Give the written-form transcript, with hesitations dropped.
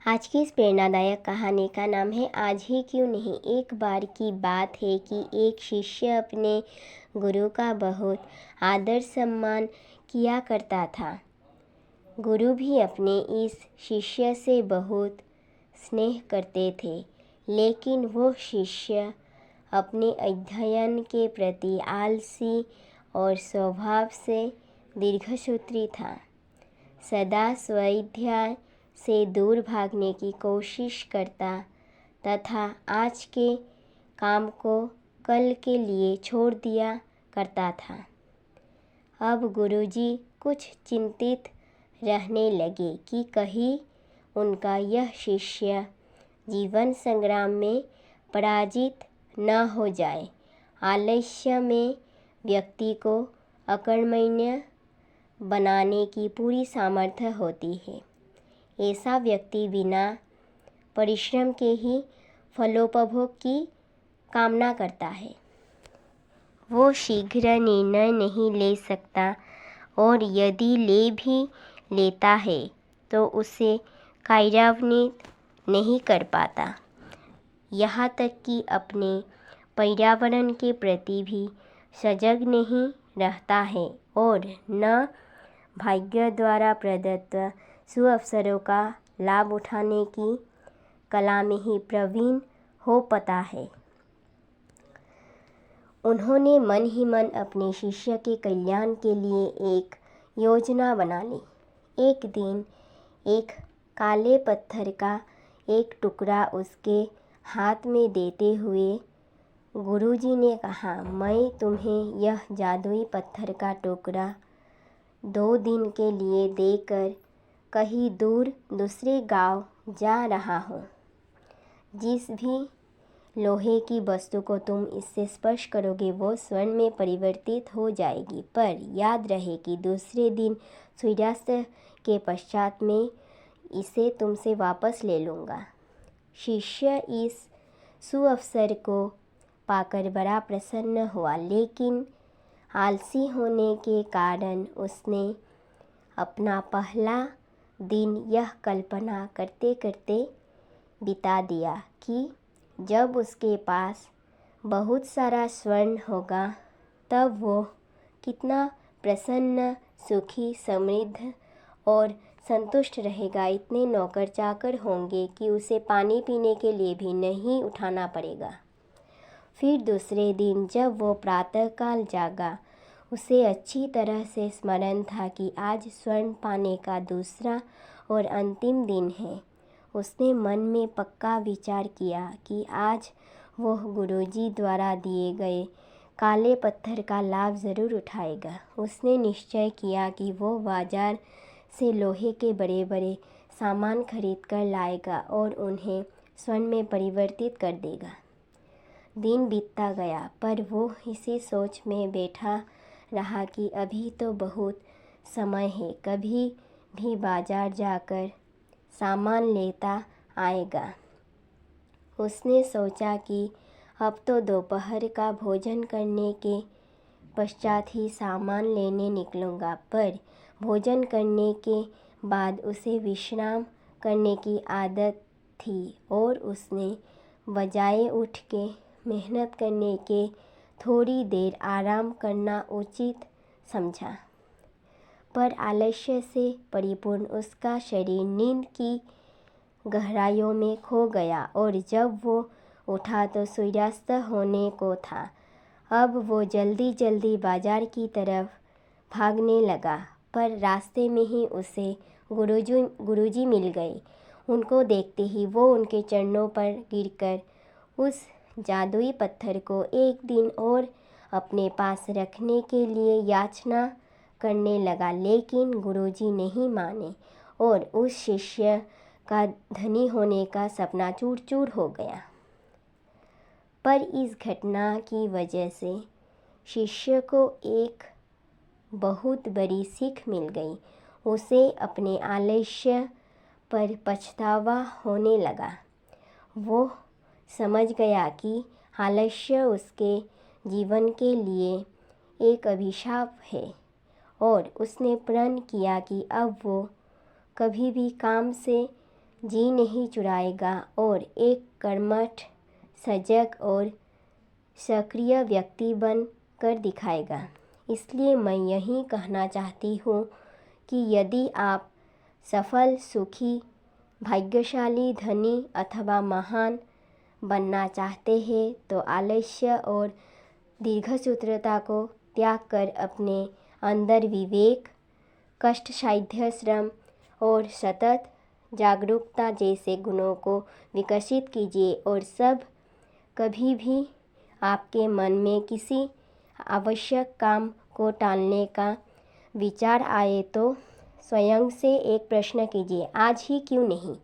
आज की इस प्रेरणादायक कहानी का नाम है आज ही क्यों नहीं। एक बार की बात है कि एक शिष्य अपने गुरु का बहुत आदर सम्मान किया करता था। गुरु भी अपने इस शिष्य से बहुत स्नेह करते थे, लेकिन वो शिष्य अपने अध्ययन के प्रति आलसी और स्वभाव से दीर्घसूत्री था। सदा स्वाध्याय से दूर भागने की कोशिश करता तथा आज के काम को कल के लिए छोड़ दिया करता था। अब गुरुजी कुछ चिंतित रहने लगे कि कहीं उनका यह शिष्य जीवन संग्राम में पराजित न हो जाए। आलस्य में व्यक्ति को अकर्मण्य बनाने की पूरी सामर्थ्य होती है। ऐसा व्यक्ति बिना परिश्रम के ही फलोपभोग की कामना करता है। वो शीघ्र निर्णय नहीं ले सकता और यदि ले भी लेता है तो उसे कार्यान्वित नहीं कर पाता। यहाँ तक कि अपने पर्यावरण के प्रति भी सजग नहीं रहता है और न भाग्य द्वारा प्रदत्त सुअवसरों का लाभ उठाने की कला में ही प्रवीण हो पाता है। उन्होंने मन ही मन अपने शिष्य के कल्याण के लिए एक योजना बना ली। एक दिन एक काले पत्थर का एक टुकड़ा उसके हाथ में देते हुए गुरुजी ने कहा, मैं तुम्हें यह जादुई पत्थर का टुकड़ा 2 दिन के लिए देकर कहीं दूर दूसरे गांव जा रहा हूँ। जिस भी लोहे की वस्तु को तुम इससे स्पर्श करोगे वो स्वर्ण में परिवर्तित हो जाएगी, पर याद रहे कि दूसरे दिन सूर्यास्त के पश्चात में इसे तुमसे वापस ले लूँगा। शिष्य इस सुअवसर को पाकर बड़ा प्रसन्न हुआ, लेकिन आलसी होने के कारण उसने अपना पहला दिन यह कल्पना करते करते बिता दिया कि जब उसके पास बहुत सारा स्वर्ण होगा तब वो कितना प्रसन्न, सुखी, समृद्ध और संतुष्ट रहेगा। इतने नौकर चाकर होंगे कि उसे पानी पीने के लिए भी नहीं उठाना पड़ेगा। फिर दूसरे दिन जब वो प्रातःकाल जागा, उसे अच्छी तरह से स्मरण था कि आज स्वर्ण पाने का दूसरा और अंतिम दिन है। उसने मन में पक्का विचार किया कि आज वह गुरुजी द्वारा दिए गए काले पत्थर का लाभ ज़रूर उठाएगा। उसने निश्चय किया कि वो बाजार से लोहे के बड़े बड़े सामान खरीद कर लाएगा और उन्हें स्वर्ण में परिवर्तित कर देगा। दिन बीतता गया, पर वो इसी सोच में बैठा रहा कि अभी तो बहुत समय है, कभी भी बाजार जाकर सामान लेता आएगा। उसने सोचा कि अब तो दोपहर का भोजन करने के पश्चात ही सामान लेने निकलूँगा, पर भोजन करने के बाद उसे विश्राम करने की आदत थी और उसने बजाय उठ के मेहनत करने के थोड़ी देर आराम करना उचित समझा। पर आलस्य से परिपूर्ण उसका शरीर नींद की गहराइयों में खो गया और जब वो उठा तो सूर्यास्त होने को था। अब वो जल्दी जल्दी बाजार की तरफ भागने लगा, पर रास्ते में ही उसे गुरुजी मिल गए। उनको देखते ही वो उनके चरणों पर गिरकर उस जादुई पत्थर को एक दिन और अपने पास रखने के लिए याचना करने लगा, लेकिन गुरुजी नहीं माने और उस शिष्य का धनी होने का सपना चूर चूर हो गया। पर इस घटना की वजह से शिष्य को एक बहुत बड़ी सीख मिल गई। उसे अपने आलस्य पर पछतावा होने लगा। वो समझ गया कि आलस्य उसके जीवन के लिए एक अभिशाप है और उसने प्रण किया कि अब वो कभी भी काम से जी नहीं चुराएगा और एक कर्मठ, सजग और सक्रिय व्यक्ति बन कर दिखाएगा। इसलिए मैं यही कहना चाहती हूँ कि यदि आप सफल, सुखी, भाग्यशाली, धनी अथवा महान बनना चाहते हैं तो आलस्य और दीर्घसूत्रता को त्याग कर अपने अंदर विवेक, कष्टसाध्य श्रम और सतत जागरूकता जैसे गुणों को विकसित कीजिए और कभी भी आपके मन में किसी आवश्यक काम को टालने का विचार आए तो स्वयं से एक प्रश्न कीजिए, आज ही क्यों नहीं।